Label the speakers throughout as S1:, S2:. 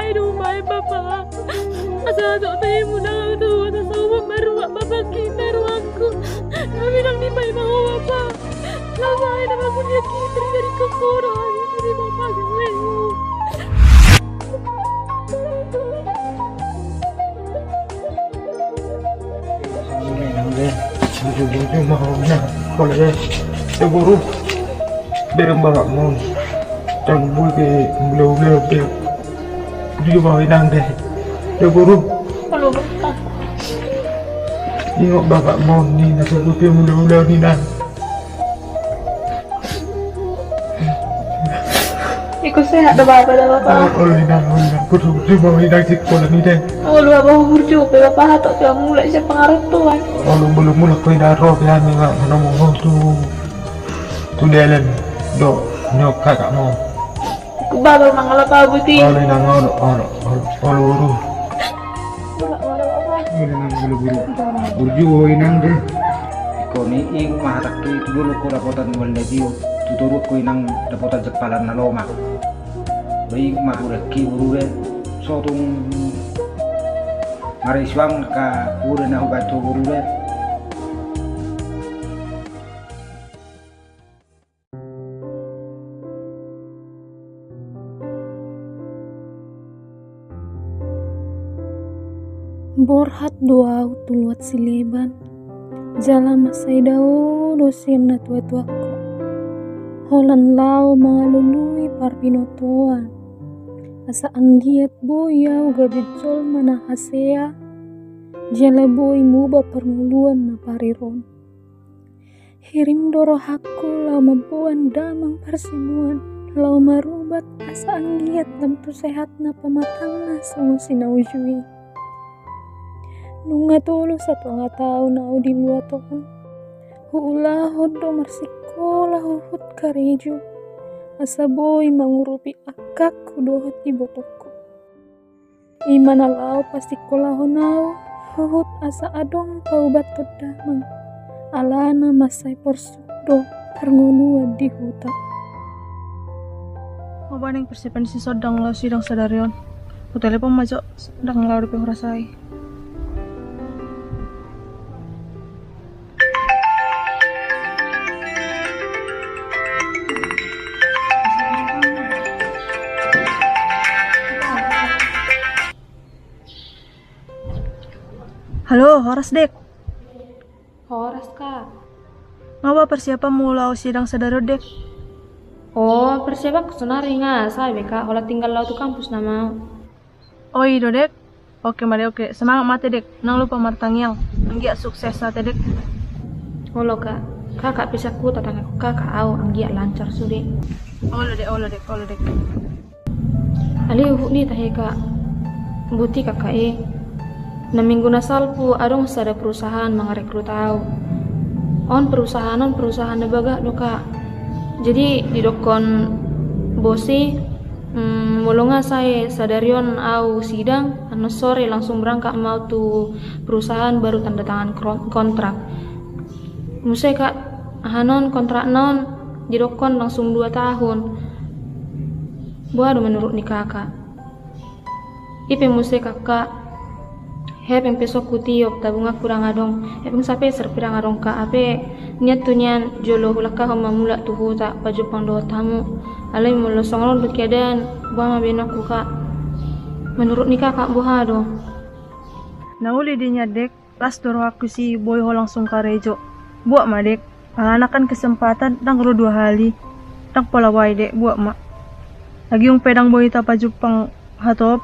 S1: ay rumay papa. Asa to tayo mo na ito. Asa sa umaruwa papa kita ruangku. Kami lang di may mahuwa pa. Lamay na mamuliya kita dari kakoro. Dari mama gawain.
S2: Sejujurnya maunya kalau ya buruk dari bapak mau dan gue ke beliau dia bawain deh dia buruk
S1: Kalau betul.
S2: Tengok bapak mau ni nak gue beliau ni dah
S1: Ikut sehat dah bapak dah bapak.
S2: oleh gue bawain dah sekolah ni deh
S1: Lu apa hurjuk bapak hatok dia mulai siya pangarap tuan.
S2: belum mulai kau dah roh ya ni nggak mana mau tu dia len do nyok kakak mau
S1: Bapak mangala pa buti.
S2: oleh nang buru burju inang deh
S3: Ikaw ni ing mahatak tu dulu ko dapotan wala diyo tuturo ko inang dapotan sa palan na loma bayi mahura ki urure so tung mariswang ka ure na hubato urure
S4: Borhat doa tuluat sileban jala masay daw dosin na tuwa-tuwako holan lao mga lului parpinotuan asa anggiat boyaw gabidjol manahasea jala boy muba permuluan na pariron hirim doro hakku lau mabuan damang persemuan lau marubat asa anggiat lamtu sehat na pamatang na sungo sinaujui nunga tulo sa nga tao na o diluaton huulahod do marsikola huhut karejo asaboy mangurupi akak hudohot ibotoko imanalaw pasikolahonao huhut asa adong paubat damang alana masay porsudo parngunua di huta
S5: Mabaning persiapan si sodang law sidang sadarion hotelnya pang majo sedang law di pengrasai. Halo, Horas dek.
S1: Horas kak.
S5: Ngawa persiapan mula sidang sadaro dek.
S1: Oh persiapan kesunari nga sabi kak. Kalau tinggal lau tu kampus nama.
S5: Oh iya dek. Oke mari oke. Semangat mate dek. Nang lupa martangiang. Anggia sukses nate dek.
S1: Halo kak. Kakak bisa ku tatang aku kakak au anggia lancar sudah.
S5: Olo dek.
S1: Ali ni tahe kak. Buti kakak na minggu na salpu adong sada perusahaan mangarekrut au. On perusahaan na baga do kak. Jadi di dokon bosi mulunga saya sadarion au sidang anu sore langsung berangkat mau tu perusahaan baru tanda tangan kontrak. Musai kak hanon kontrak non di dokon langsung 2 tahun. Buat menurut ni kakak. Ipe musai kakak hepeng pesok kutiop tabunga kurang adong hepeng sape serpirang adong ka ape niat tunyan jolo hulaka homa mula tuhu tak pajupang do tamu alai mulo songalon bekedan buah mabenoku kak menurut nikah kak buha do
S5: Nauli dinya dek. Las doro aku si boy ho langsung karejo. Buat ma dek. Anakan kesempatan dang ro 2 hali. Dang polawai dek buat ma. Lagi yung pedang boy ta pajupang hatop.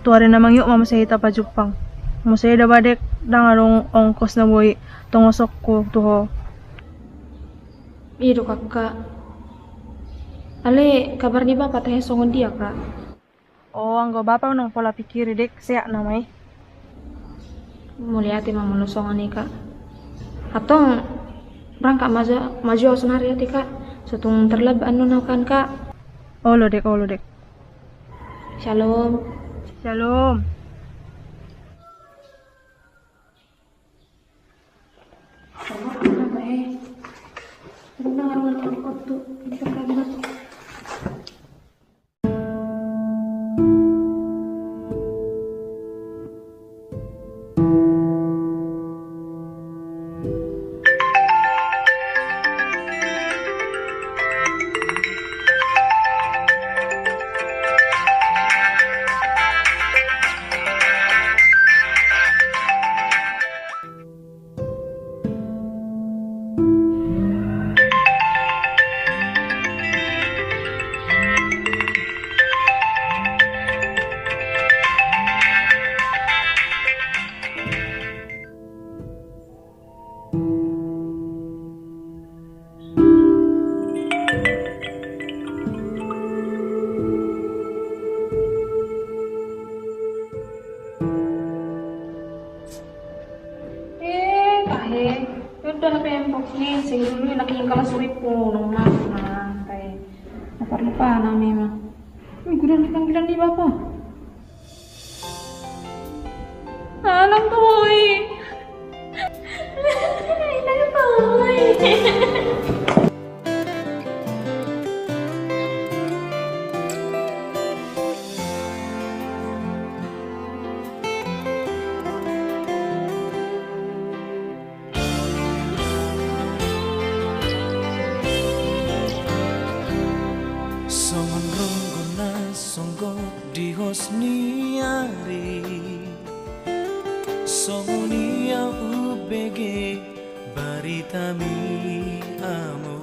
S5: Tuare namang yuk mama saya tapa Jepang. Mo saya da badek dang arong ongkos na boy tongosok ko tuho.
S1: Ido kakak. Ale kabarnya bapak teh songon dia kak.
S5: Oh anggo bapak nang pola pikir dek seak namai.
S1: Mulia ti mamulo songon ni kak. Atong berangkat maju senari hati kak. Setung terleb anu naukan kak.
S5: Olo dek.
S1: Shalom.
S5: Shalom.
S1: Apa na memang? Mingguan panggilan di Bapak. Alang boy. Alang boy.
S6: Songon ronggona songgok di hosniari Songonia ubege baritami amo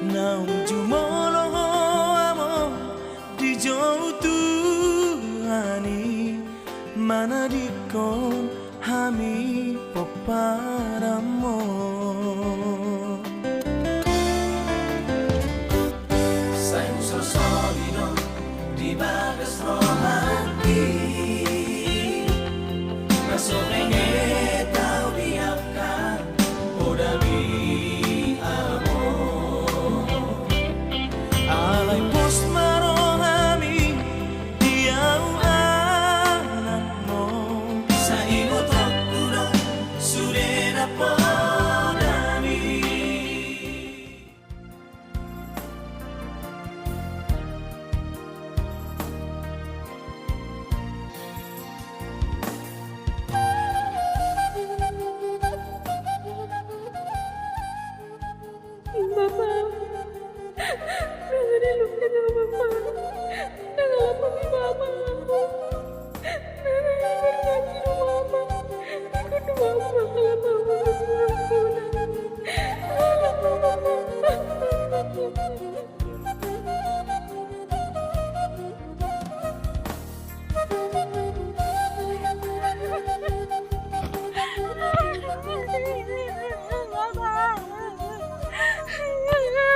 S6: Naum jumolo amo di jauh Tuhani Mana dikon hami poparamo Solino di bagas rohani Nasonenge tau diapkan Oda bi amo Alay pos marohami Diau anakmo Sa imo tokudo Sudena podami
S4: Bapak, jangan dilupakan sama Bapak. Jangan lapang Bapak aku. Jangan berjanji sama Bapak. Ikut Bapak kalau Bapak bersambunan.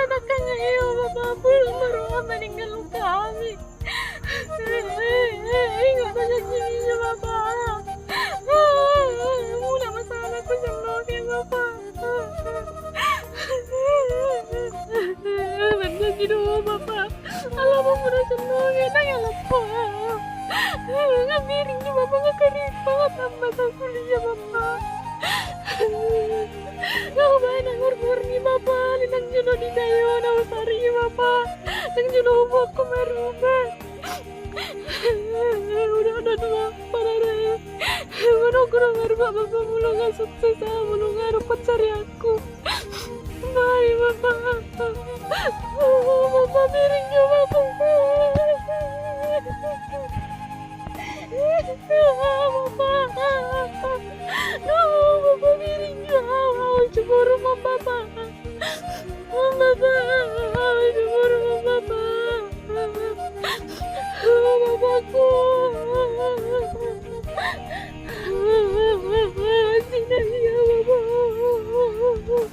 S4: Nakanya iyo Bapak pulang maruah meninggal kami. Ingat aja gini Bapak. Mula masalah ko sa loke Bapak. Berjanji doa Bapak. Alam mo muna sa loke nangalap po. Ngamiring niyo Bapak ngakaripat ang mata kuliah Bapak. Kau ba nang urur ni Bapak, linang juno di dayo na usari Bapak, nang juno hubok ko merubah. Udah ada dua para raya. Mana kurang harba Bapak mulung nggak sukses, mulung nggak dapat cari aku. Bye Bapak. Bapak miringnya Bapak. Bapak miringnya. Cemburu sama Bapak. Bapak, cemburu sama Bapak. Bapakku. Sini ya Bapak.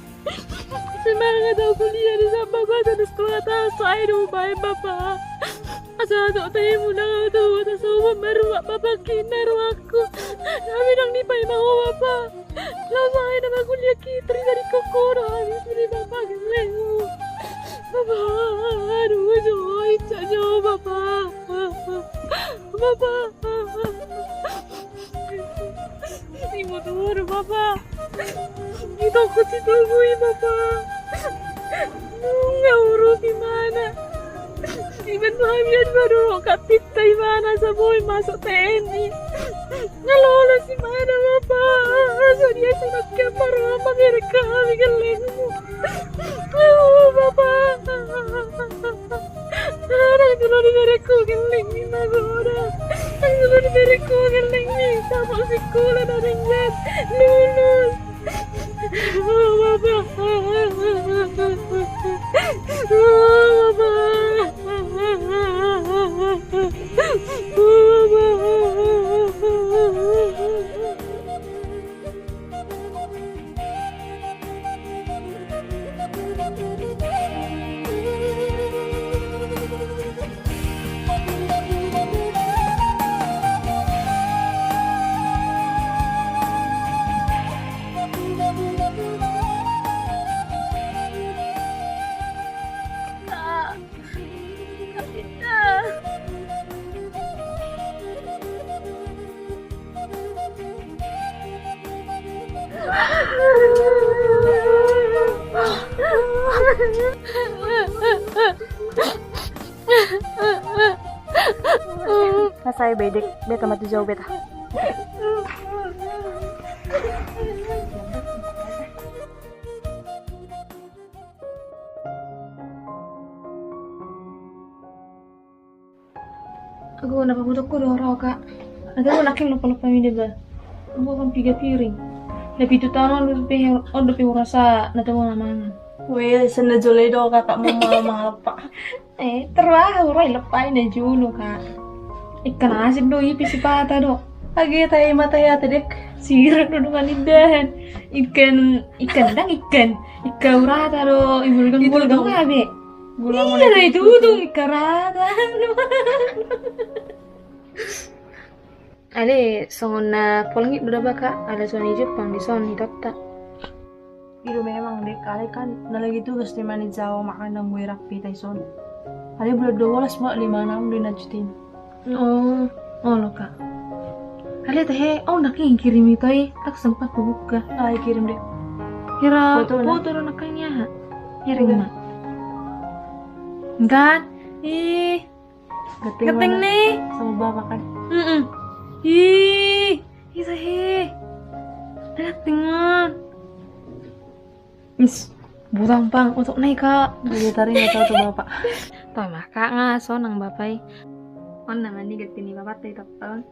S4: Semangat aku kuliah di Sabah Kota di sekolah saya dubai Bapak. Asal tak tahu mula tu tak semua meruak Bapak kinar aku. Kami nang ni pai mau Bapak. Lama nama kuliah kitri dari kokoro habis beli Bapak geleng. Bapak, aduh joy saja Bapak. Bapak. Ibu turun Bapak. Itu aku ditungguin Bapak. Nggak urus di mana. Iban bahagian baru kapit tayo mana sa boy masuk TNI. Nalolos si mana Bapak. So dia sinagkan para Amerika kami galing mo. Oh Bapak. Ang gulo ni Mereko galing ni Nagora. Ang gulo ni Mereko galing ni sama si Kula na rin yan. Lulus. Oh Bapak. Oh Bapak.
S1: Saya bedek, beta mati jauh beta. Aku kenapa butuhku dorong kak? Nanti aku nakin lupa ini ba. Aku akan 3 piring. Lebih itu tahun udah rasa nanti mau namangan.
S5: Weh, sana jole do kakak mau mahal pak.
S1: Terwah, urai lepai na juno kak. Ikan asin do ipi si pata do.
S5: Agi tayo mata ya tadek.
S1: Sira do dengan indahan. Ikan urata do. Ibulgang
S5: dong.
S1: ngabe.
S5: Gulang
S1: Iya na itu dong ikan rata. Ale songon na polangit do baka. Ale son hijau pang di son hidota.
S5: Pero memang dek, kali kan nalagi tugas di mana Jawa makan ng wirak pitay son. Kali bulan 12 mbak 5-6 din najutin.
S1: Oh lo kak. Ale teh, naking kirim itu tak sempat buka.
S5: Ay, kirim dek.
S1: Kira
S5: Foto na?
S1: foto na nakanya. Kirim na. Enggak. Gateng nih.
S5: Sama bapak kan.
S1: Isa he. Gateng man. Is, burang pang untuk naik kak.
S5: Jadi tarik nggak tahu tuh bapak.
S1: Toh mah kak ngaso nang bapai. On naman ni gatini bapak tay tapon.